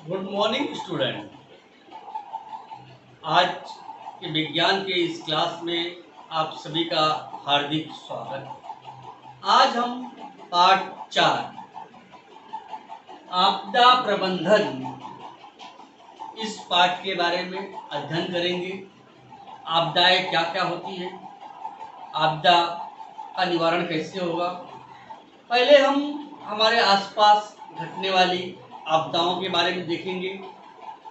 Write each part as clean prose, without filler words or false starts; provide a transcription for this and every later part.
Good morning student. आज के विज्ञान के इस क्लास में आप सभी का हार्दिक स्वागत। आज हम पाठ 4 आपदा प्रबंधन इस पाठ के बारे में अध्ययन करेंगे। आपदाएं क्या क्या होती हैं, आपदा का निवारण कैसे होगा। पहले हम हमारे आसपास घटने वाली आपदाओं के बारे में देखेंगे।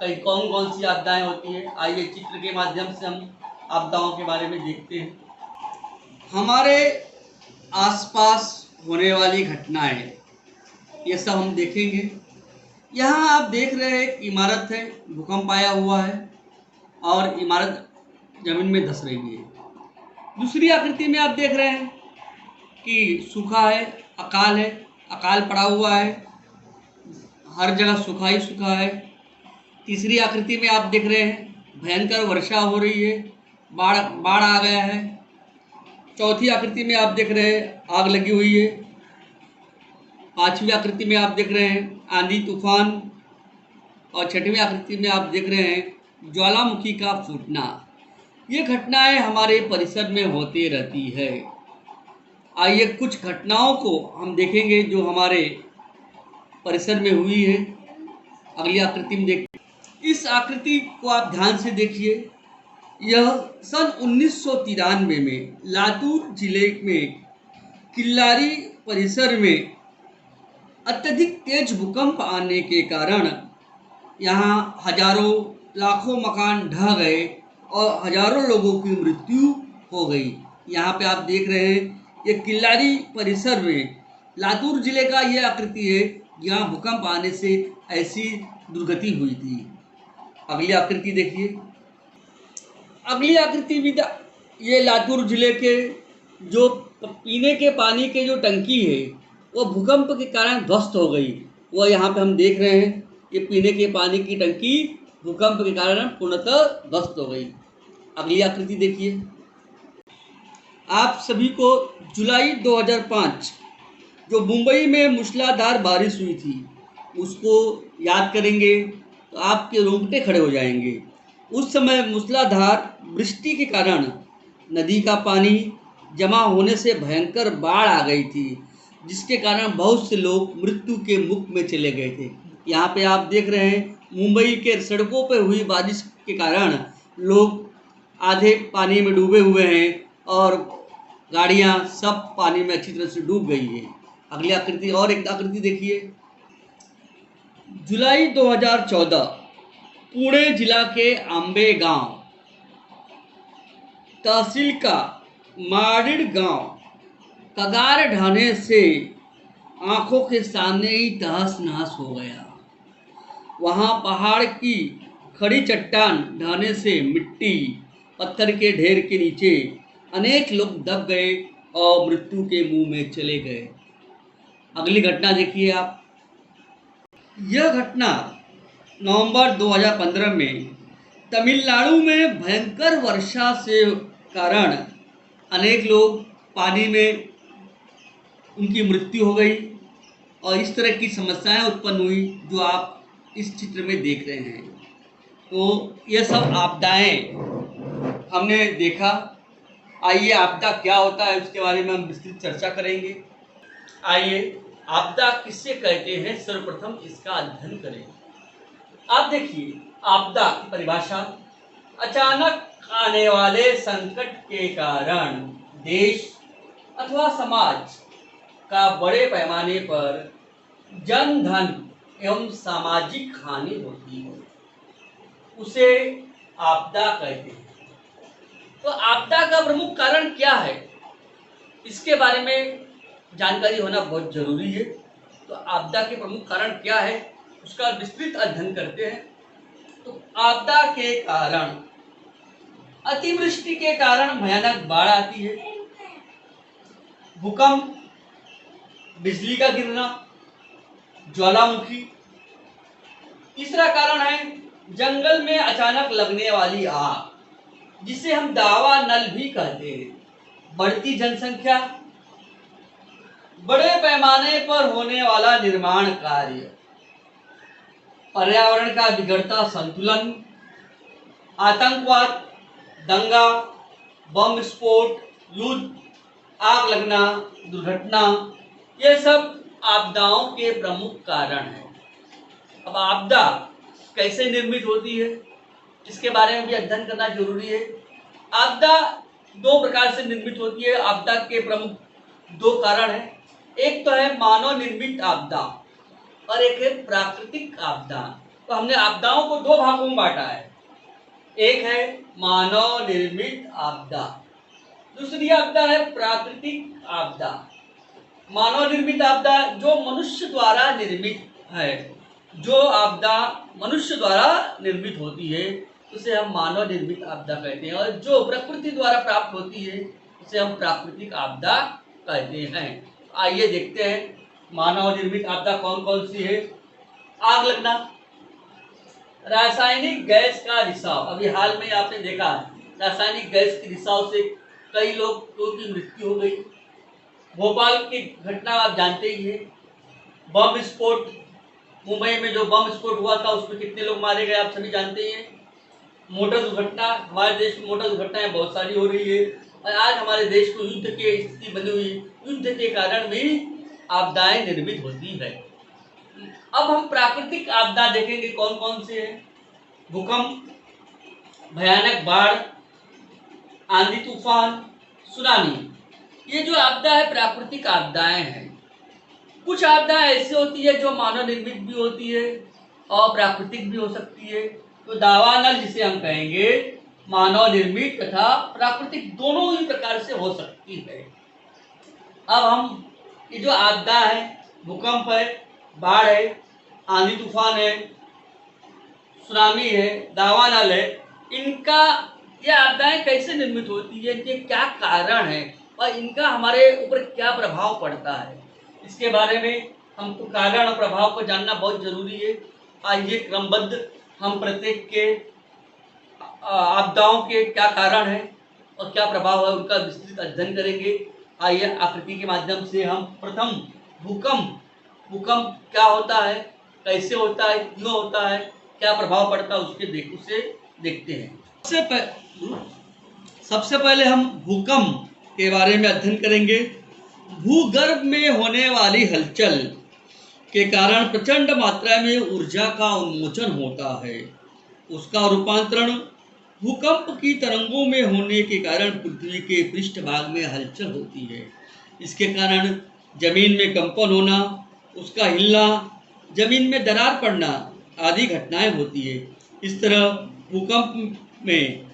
कई कौन कौन सी आपदाएं होती हैं, आइए चित्र के माध्यम से हम आपदाओं के बारे में देखते हैं। हमारे आसपास होने वाली घटनाएं, ये सब हम देखेंगे। यहाँ आप देख रहे हैं एक इमारत है, भूकंप आया हुआ है और इमारत जमीन में धंस रही है। दूसरी आकृति में आप देख रहे हैं कि सूखा है, अकाल पड़ा हुआ है, हर जगह सूखा ही सूखा है। तीसरी आकृति में आप देख रहे हैं भयंकर वर्षा हो रही है, बाढ़ आ गया है। चौथी आकृति में आप देख रहे हैं आग लगी हुई है। पांचवी आकृति में आप देख रहे हैं आंधी तूफान और छठवीं आकृति में आप देख रहे हैं ज्वालामुखी का फूटना। ये घटनाएं हमारे परिसर में होती रहती है। आइए कुछ घटनाओं को हम देखेंगे जो हमारे परिसर में हुई है। अगली आकृति में देख, इस आकृति को आप ध्यान से देखिए। यह सन 1993 में लातूर जिले में किल्लारी परिसर में अत्यधिक तेज भूकंप आने के कारण यहाँ हजारों लाखों मकान ढह गए और हजारों लोगों की मृत्यु हो गई। यहाँ पे आप देख रहे हैं ये किल्लारी परिसर में लातूर जिले का ये आकृति है, यहाँ भूकंप आने से ऐसी दुर्गति हुई थी। अगली आकृति देखिए। अगली आकृति भी ये लातूर जिले के जो पीने के पानी के जो टंकी है वो भूकंप के कारण ध्वस्त हो गई। वो यहाँ पे हम देख रहे हैं ये पीने के पानी की टंकी भूकंप के कारण पूर्णतः ध्वस्त हो गई। अगली आकृति देखिए। आप सभी को जुलाई 2005 जो मुंबई में मूसलाधार बारिश हुई थी उसको याद करेंगे तो आपके रोंगटे खड़े हो जाएंगे। उस समय मूसलाधार वृष्टि के कारण नदी का पानी जमा होने से भयंकर बाढ़ आ गई थी, जिसके कारण बहुत से लोग मृत्यु के मुख में चले गए थे। यहाँ पे आप देख रहे हैं मुंबई के सड़कों पर हुई बारिश के कारण लोग आधे पानी में डूबे हुए हैं और गाड़ियाँ सब पानी में अच्छी तरह से डूब गई है। अगली आकृति और एक आकृति देखिए। जुलाई 2014 पुणे जिला के आंबे गांव तहसील का माडिड गांव कगार ढाने से आंखों के सामने ही तहस नहस हो गया। वहां पहाड़ की खड़ी चट्टान ढाने से मिट्टी पत्थर के ढेर के नीचे अनेक लोग दब गए और मृत्यु के मुंह में चले गए। अगली घटना देखिए आप। यह घटना नवंबर 2015 में तमिलनाडु में भयंकर वर्षा से कारण अनेक लोग पानी में उनकी मृत्यु हो गई और इस तरह की समस्याएं उत्पन्न हुई जो आप इस चित्र में देख रहे हैं। तो ये सब आपदाएं हमने देखा। आइए आपदा क्या होता है उसके बारे में हम विस्तृत चर्चा करेंगे। आइए आपदा किससे कहते हैं, सर्वप्रथम इसका अध्ययन करें। आप देखिए आपदा की परिभाषा, अचानक आने वाले संकट के कारण देश अथवा समाज का बड़े पैमाने पर जन धन एवं सामाजिक हानि होती है, उसे आपदा कहते हैं। तो आपदा का प्रमुख कारण क्या है, इसके बारे में जानकारी होना बहुत जरूरी है। तो आपदा के प्रमुख कारण क्या है उसका विस्तृत अध्ययन करते हैं। तो आपदा के कारण अतिवृष्टि के कारण भयानक बाढ़ आती है, भूकंप, बिजली का गिरना, ज्वालामुखी। तीसरा कारण है जंगल में अचानक लगने वाली आग, जिसे हम दावा नल भी कहते हैं। बढ़ती जनसंख्या, बड़े पैमाने पर होने वाला निर्माण कार्य, पर्यावरण का बिगड़ता संतुलन, आतंकवाद, दंगा, बम विस्फोट, युद्ध, आग लगना, दुर्घटना, ये सब आपदाओं के प्रमुख कारण हैं। अब आपदा कैसे निर्मित होती है, इसके बारे में भी अध्ययन करना जरूरी है। आपदा दो प्रकार से निर्मित होती है। आपदा के प्रमुख दो कारण हैं। एक तो है मानव निर्मित आपदा और एक है प्राकृतिक आपदा। तो हमने आपदाओं को दो भागों में बांटा है। एक है मानव निर्मित आपदा, दूसरी आपदा है प्राकृतिक आपदा। मानव निर्मित आपदा जो मनुष्य द्वारा निर्मित है, जो आपदा मनुष्य द्वारा निर्मित होती है उसे हम मानव निर्मित आपदा कहते हैं, और जो प्रकृति द्वारा प्राप्त होती है उसे हम प्राकृतिक आपदा कहते हैं। आइए देखते हैं मानव निर्मित आपदा कौन कौन सी है। आग लगना, रासायनिक गैस का रिसाव। अभी हाल में आपने देखा रासायनिक गैस के रिसाव से कई लोगों की मृत्यु हो गई। भोपाल की घटना आप जानते ही हैं। बम विस्फोट, मुंबई में जो बम विस्फोट हुआ था उसमें कितने लोग मारे गए आप सभी जानते ही हैं। मोटर दुर्घटना, हमारे देश में मोटर दुर्घटनाएं बहुत सारी हो रही है और आज हमारे देश को युद्ध की स्थिति बनी हुई, युद्ध के कारण भी आपदाएं निर्मित होती है। अब हम प्राकृतिक आपदा देखेंगे कौन कौन से हैं। भूकंप, भयानक बाढ़, आंधी तूफान, सुनामी, ये जो आपदा है प्राकृतिक आपदाएं हैं। कुछ आपदाएं ऐसी होती है जो मानव निर्मित भी होती है और प्राकृतिक भी हो सकती है। तो दावानल जिसे हम कहेंगे मानव निर्मित तथा प्राकृतिक दोनों ही प्रकार से हो सकती है। अब हम ये जो आपदा है, भूकंप है, बाढ़ है, आंधी तूफान है, सुनामी है, दावानल है, इनका ये आपदाएं कैसे निर्मित होती है, इनके क्या कारण है और इनका हमारे ऊपर क्या प्रभाव पड़ता है, इसके बारे में हमको कारण और प्रभाव को जानना बहुत जरूरी है। आइए क्रमबद्ध हम प्रत्येक के आपदाओं के क्या कारण है और क्या प्रभाव है उनका विस्तृत अध्ययन करेंगे। आइए आकृति के माध्यम से हम प्रथम भूकंप, भूकंप क्या होता है, कैसे होता है, क्यों होता है, क्या प्रभाव पड़ता है उसे देखते हैं। सबसे पहले हम भूकंप के बारे में अध्ययन करेंगे। भूगर्भ में होने वाली हलचल के कारण प्रचंड मात्रा में ऊर्जा का उन्मोचन होता है। उसका रूपांतरण भूकंप की तरंगों में होने के कारण पृथ्वी के पृष्ठभाग में हलचल होती है। इसके कारण जमीन में कंपन होना, उसका हिलना, जमीन में दरार पड़ना आदि घटनाएं होती है। इस तरह भूकंप में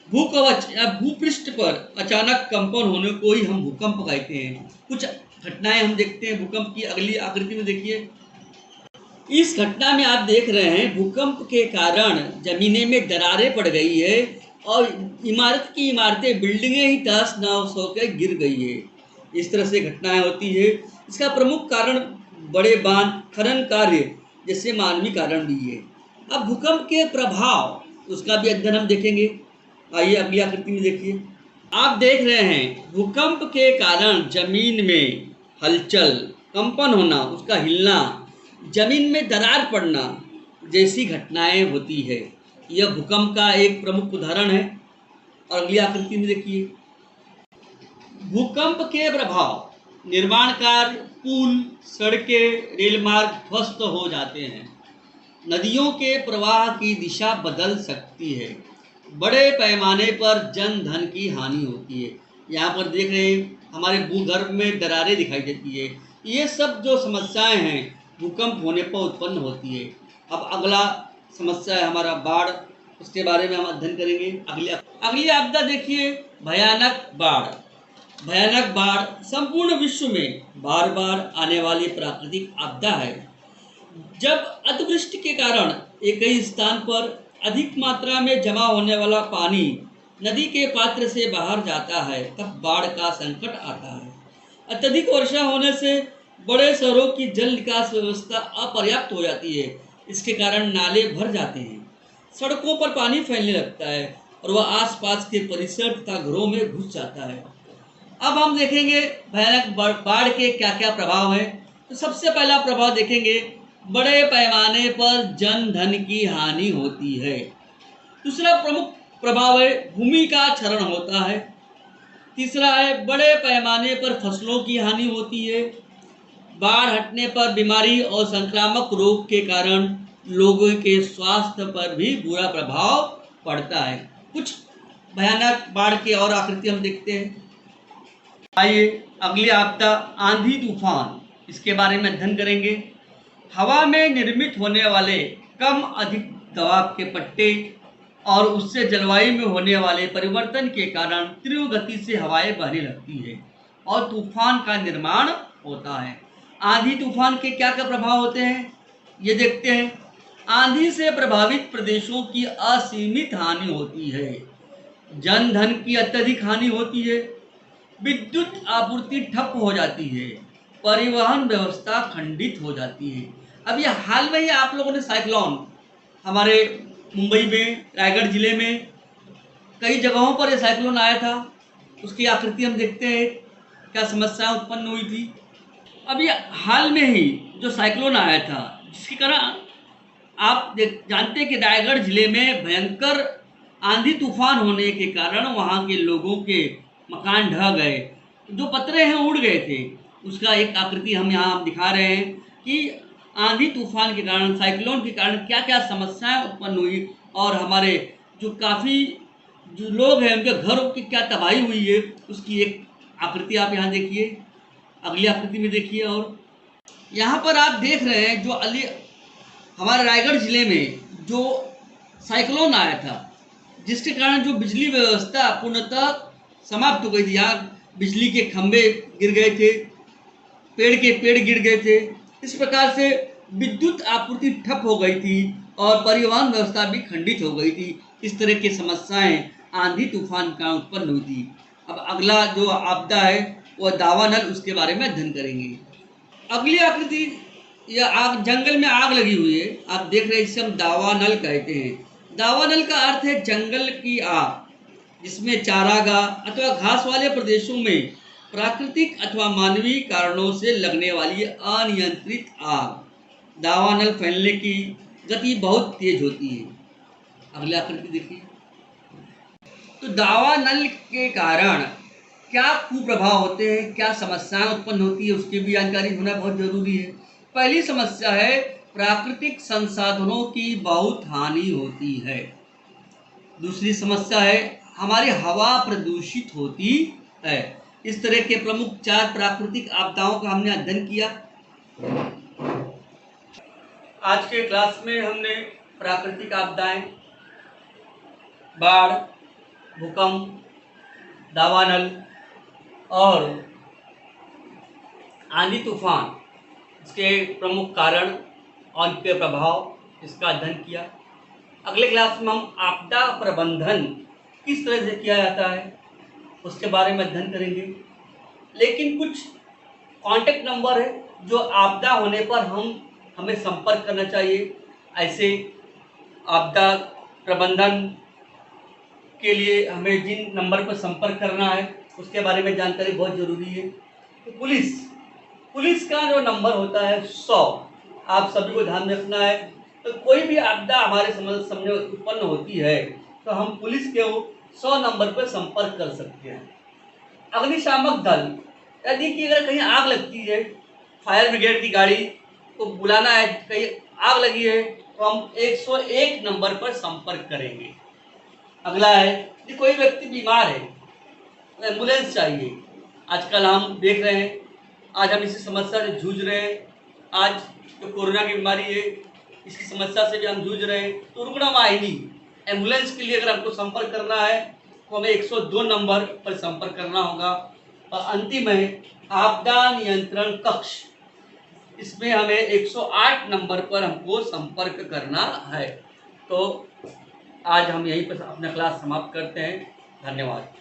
भूकवच या भूपृष्ठ पर अचानक कंपन होने को ही हम भूकंप कहते हैं। कुछ घटनाएं हम देखते हैं भूकंप की, अगली आकृति में देखिए। इस घटना में आप देख रहे हैं भूकंप के कारण जमीने में दरारें पड़ गई है और इमारतें, बिल्डिंगें ही तहस नहस होकर गिर गई है। इस तरह से घटनाएं होती है। इसका प्रमुख कारण बड़े बांध, खनन कार्य जैसे मानवीय कारण भी है। अब भूकंप के प्रभाव, उसका भी अध्ययन हम देखेंगे। आइए अगली आकृति में देखिए। आप देख रहे हैं भूकंप के कारण जमीन में हलचल, कंपन होना, उसका हिलना, जमीन में दरार पड़ना जैसी घटनाएं होती है। यह भूकंप का एक प्रमुख उदाहरण है। और अगली आकृति में देखिए। भूकंप के प्रभाव, निर्माण कार्य, पुल, सड़कें, रेल मार्ग ध्वस्त हो जाते हैं। नदियों के प्रवाह की दिशा बदल सकती है। बड़े पैमाने पर जन धन की हानि होती है। यहाँ पर देख रहे हैं हमारे भूगर्भ में दरारें दिखाई देती है। ये सब जो समस्याएं हैं भूकंप होने पर उत्पन्न होती है। अब अगला समस्या है हमारा बाढ़, उसके बारे में हम अध्ययन करेंगे। अगली आपदा देखिए, भयानक बाढ़। भयानक बाढ़ संपूर्ण विश्व में बार बार आने वाली प्राकृतिक आपदा है। जब अतिवृष्टि के कारण एक ही स्थान पर अधिक मात्रा में जमा होने वाला पानी नदी के पात्र से बाहर जाता है तब बाढ़ का संकट आता है। अत्यधिक वर्षा होने से बड़े शहरों की जल निकास व्यवस्था अपर्याप्त हो जाती है। इसके कारण नाले भर जाते हैं, सड़कों पर पानी फैलने लगता है और वह आसपास के परिसर तथा घरों में घुस जाता है। अब हम देखेंगे भयानक बाढ़ के क्या क्या प्रभाव हैं। तो सबसे पहला प्रभाव देखेंगे बड़े पैमाने पर जन धन की हानि होती है। दूसरा प्रमुख प्रभाव है भूमि का क्षरण होता है। तीसरा है बड़े पैमाने पर फसलों की हानि होती है। बाढ़ हटने पर बीमारी और संक्रामक रोग के कारण लोगों के स्वास्थ्य पर भी बुरा प्रभाव पड़ता है। कुछ भयानक बाढ़ की और आकृति हम देखते हैं। आइए अगली आपदा आंधी तूफान, इसके बारे में अध्ययन करेंगे। हवा में निर्मित होने वाले कम अधिक दबाव के पट्टे और उससे जलवायु में होने वाले परिवर्तन के कारण तीव्र गति से हवाएं बहने लगती है और तूफान का निर्माण होता है। आंधी तूफान के क्या क्या प्रभाव होते हैं ये देखते हैं। आंधी से प्रभावित प्रदेशों की असीमित हानि होती है। जन धन की अत्यधिक हानि होती है। विद्युत आपूर्ति ठप हो जाती है। परिवहन व्यवस्था खंडित हो जाती है। अब ये हाल में ही आप लोगों ने साइक्लोन हमारे मुंबई में, रायगढ़ जिले में कई जगहों पर ये साइक्लोन आया था। उसकी आकृति हम देखते हैं, क्या समस्या उत्पन्न हुई थी। अब ये हाल में ही जो साइक्लोन आया था, जिसके कारण आप जानते हैं कि रायगढ़ जिले में भयंकर आंधी तूफान होने के कारण वहाँ के लोगों के मकान ढह गए, जो पतरे हैं उड़ गए थे। उसका एक आकृति हम यहाँ दिखा रहे हैं कि आंधी तूफान के कारण, साइक्लोन के कारण क्या क्या समस्याएं उत्पन्न हुई और हमारे जो काफ़ी जो लोग हैं उनके घरों की क्या तबाही हुई है, उसकी एक आकृति आप यहाँ देखिए। अगली आकृति में देखिए। और यहाँ पर आप देख रहे हैं जो हमारे रायगढ़ जिले में जो साइक्लोन आया था, जिसके कारण जो बिजली व्यवस्था पूर्णतः समाप्त हो गई थी। यहाँ बिजली के खंभे गिर गए थे, पेड़ के पेड़ गिर गए थे। इस प्रकार से विद्युत आपूर्ति ठप हो गई थी और परिवहन व्यवस्था भी खंडित हो गई थी। इस तरह की समस्याएं आंधी तूफान का उत्पन्न हुई थी। अब अगला जो आपदा है वह दावानल, उसके बारे में अध्ययन करेंगे। अगली आकृति, यह आग, जंगल में आग लगी हुई है, आप देख रहे हैं, इसे हम दावानल कहते हैं। दावानल का अर्थ है जंगल की आग, जिसमें चारागाह अथवा घास वाले प्रदेशों में प्राकृतिक अथवा मानवीय कारणों से लगने वाली अनियंत्रित आग। दावानल फैलने की गति बहुत तेज होती है। अगली आकृति देखिए। तो दावानल के कारण क्या कुप्रभाव होते हैं, क्या समस्याएं उत्पन्न होती है, उसकी भी जानकारी होना बहुत जरूरी है। पहली समस्या है प्राकृतिक संसाधनों की बहुत हानि होती है। दूसरी समस्या है हमारी हवा प्रदूषित होती है। इस तरह के प्रमुख 4 प्राकृतिक आपदाओं का हमने अध्ययन किया। आज के क्लास में हमने प्राकृतिक आपदाएं, बाढ़, भूकंप, दावानल और आंधी तूफान, इसके प्रमुख कारण और इनके प्रभाव, इसका अध्ययन किया। अगले क्लास में हम आपदा प्रबंधन किस तरह से किया जाता है उसके बारे में अध्ययन करेंगे। लेकिन कुछ कांटेक्ट नंबर है जो आपदा होने पर हमें संपर्क करना चाहिए। ऐसे आपदा प्रबंधन के लिए हमें जिन नंबर पर संपर्क करना है उसके बारे में जानकारी बहुत ज़रूरी है। तो पुलिस का जो नंबर होता है 100, आप सभी को ध्यान रखना है। तो कोई भी आपदा हमारे सामने उत्पन्न होती है तो हम पुलिस के 100 नंबर पर संपर्क कर सकते हैं। अग्निशामक दल, यदि कि अगर कहीं आग लगती है, फायर ब्रिगेड की गाड़ी को बुलाना है, कहीं आग लगी है, तो हम 101 नंबर पर संपर्क करेंगे। अगला है कि कोई व्यक्ति बीमार है, एम्बुलेंस चाहिए। आजकल हम देख रहे हैं, आज हम इसी समस्या से जूझ रहे हैं। आज जो कोरोना की बीमारी है, इसकी समस्या से भी हम जूझ रहे हैं। तो रुग्ण वाहिनी एम्बुलेंस के लिए अगर हमको संपर्क करना है तो हमें 102 नंबर पर संपर्क करना होगा। और अंतिम है आपदा नियंत्रण कक्ष, इसमें हमें 108 नंबर पर हमको संपर्क करना है। तो आज हम यहीं पर अपना क्लास समाप्त करते हैं। धन्यवाद।